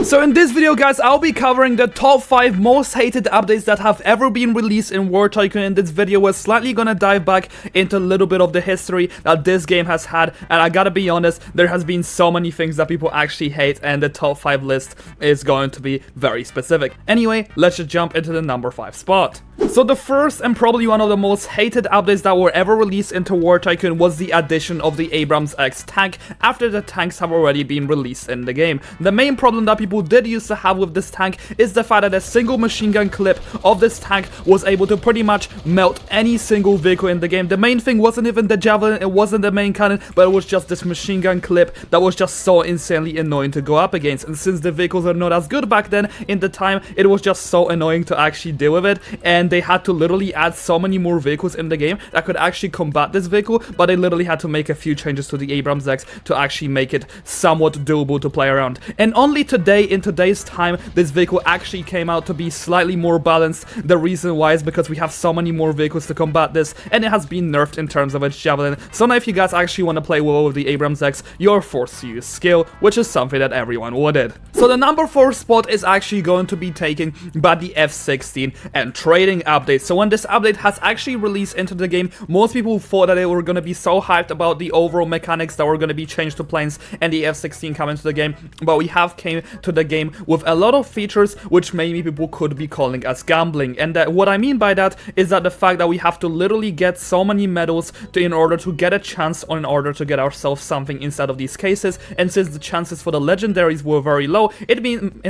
So in this video, guys, I'll be covering the top 5 most hated updates that have ever been released in War Tycoon. In this video, we're slightly gonna dive back into a little bit of the history that this game has had, and I gotta be honest, there has been so many things that people actually hate, and the top 5 list is going to be very specific. Anyway, let's just jump into the number 5 spot. So the first and probably one of the most hated updates that were ever released into War Tycoon was the addition of the Abrams X tank after the tanks have already been released in the game. The main problem that people did used to have with this tank is the fact that a single machine gun clip of this tank was able to pretty much melt any single vehicle in the game. The main thing wasn't even the javelin, it wasn't the main cannon, but it was just this machine gun clip that was just so insanely annoying to go up against. And since the vehicles are not as good back then in the time, it was just so annoying to actually deal with it, and they had to literally add so many more vehicles in the game that could actually combat this vehicle, but they literally had to make a few changes to the Abrams X to actually make it somewhat doable to play around. And only today, in today's time, this vehicle actually came out to be slightly more balanced. The reason why is because we have so many more vehicles to combat this, and it has been nerfed in terms of its javelin. So now if you guys actually want to play well with the Abrams X, you're forced to use skill, which is something that everyone wanted. So the number 4 spot is actually going to be taken by the F16 and Trading update. So when this update has actually released into the game, most people thought that they were going to be so hyped about the overall mechanics that were going to be changed to planes and the F16 come into the game, but we have came to the game with a lot of features which maybe people could be calling as gambling. And what I mean by that is that the fact that we have to literally get so many medals in order to get a chance, or in order to get ourselves something inside of these cases, and since the chances for the legendaries were very low, it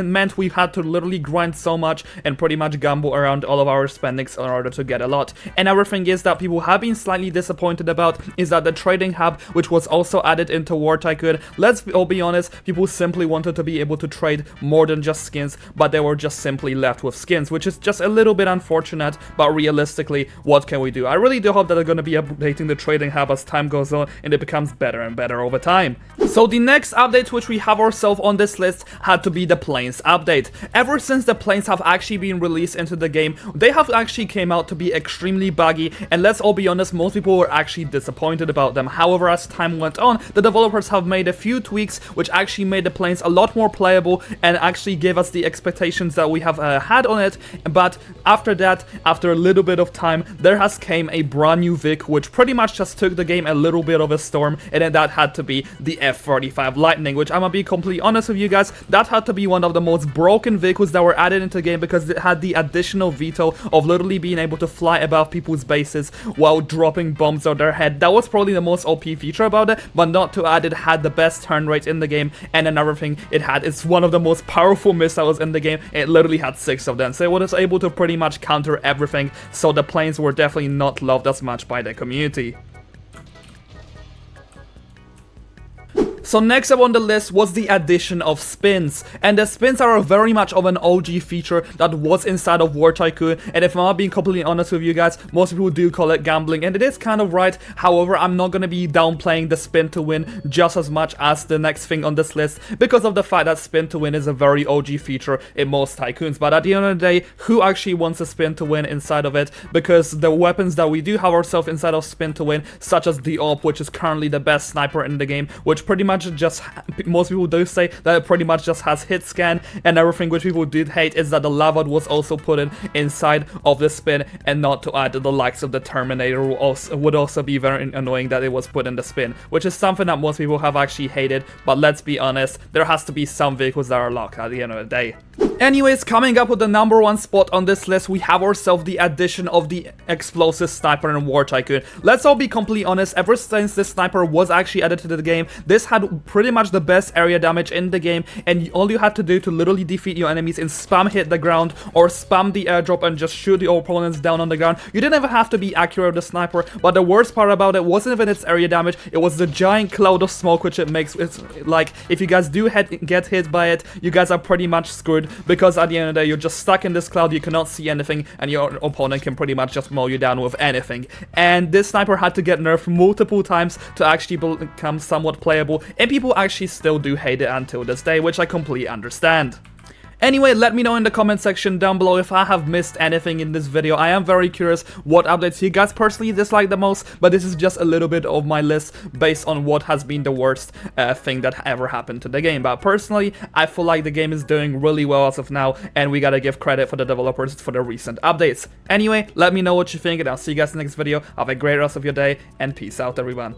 meant we had to literally grind so much and pretty much gamble around all of our spendings in order to get a lot. And everything is that people have been slightly disappointed about is that the trading hub, which was also added into War Tycoon, let's all be honest, people simply wanted to be able to trade more than just skins, but they were just simply left with skins, which is just a little bit unfortunate, but realistically, what can we do? I really do hope that they're going to be updating the trading hub as time goes on and it becomes better and better over time. So the next update which we have ourselves on this list had to be the planes update. Ever since the planes have actually been released into the game, they have actually came out to be extremely buggy, and let's all be honest, most people were actually disappointed about them. However, as time went on, the developers have made a few tweaks which actually made the planes a lot more playable and actually gave us the expectations that we have had on it. But after that, after a little bit of time, there has came a brand new vehicle which pretty much just took the game a little bit of a storm, and then that had to be the F-35 Lightning, which I'm gonna be completely honest with you guys, that had to be one of the most broken vehicles that were added into the game because it had the additional veto of literally being able to fly above people's bases while dropping bombs on their head. That was probably the most OP feature about it, but not to add, it had the best turn rate in the game, and another thing it had, it's one of the most powerful missiles in the game. It literally had 6 of them, so it was able to pretty much counter everything, so the planes were definitely not loved as much by the community. So next up on the list was the addition of spins, and the spins are very much of an OG feature that was inside of War Tycoon, and if I'm not being completely honest with you guys, most people do call it gambling, and it is kind of right. However, I'm not going to be downplaying the spin to win just as much as the next thing on this list because of the fact that spin to win is a very OG feature in most Tycoons, but at the end of the day, who actually wants a spin to win inside of it? Because the weapons that we do have ourselves inside of spin to win, such as the AWP, which is currently the best sniper in the game, which pretty much just, most people do say that it pretty much just has hit scan, and everything which people did hate is that the lava was also put in inside of the spin, and not to add the likes of the Terminator would also be very annoying that it was put in the spin, which is something that most people have actually hated. But let's be honest, there has to be some vehicles that are locked at the end of the day. Anyways, coming up with the number 1 spot on this list, we have ourselves the addition of the explosive sniper in War Tycoon. Let's all be completely honest, ever since this sniper was actually added to the game, this had pretty much the best area damage in the game, and all you had to do to literally defeat your enemies is spam hit the ground or spam the airdrop and just shoot your opponents down on the ground. You didn't even have to be accurate with the sniper, but the worst part about it wasn't even its area damage, it was the giant cloud of smoke which it makes. It's like, if you guys do get hit by it, you guys are pretty much screwed, because at the end of the day, you're just stuck in this cloud, you cannot see anything, and your opponent can pretty much just mow you down with anything. And this sniper had to get nerfed multiple times to actually become somewhat playable, and people actually still do hate it until this day, which I completely understand. Anyway, let me know in the comment section down below if I have missed anything in this video. I am very curious what updates you guys personally dislike the most, but this is just a little bit of my list based on what has been the worst thing that ever happened to the game. But personally, I feel like the game is doing really well as of now, and we gotta give credit for the developers for the recent updates. Anyway, let me know what you think, and I'll see you guys in the next video. Have a great rest of your day, and peace out, everyone.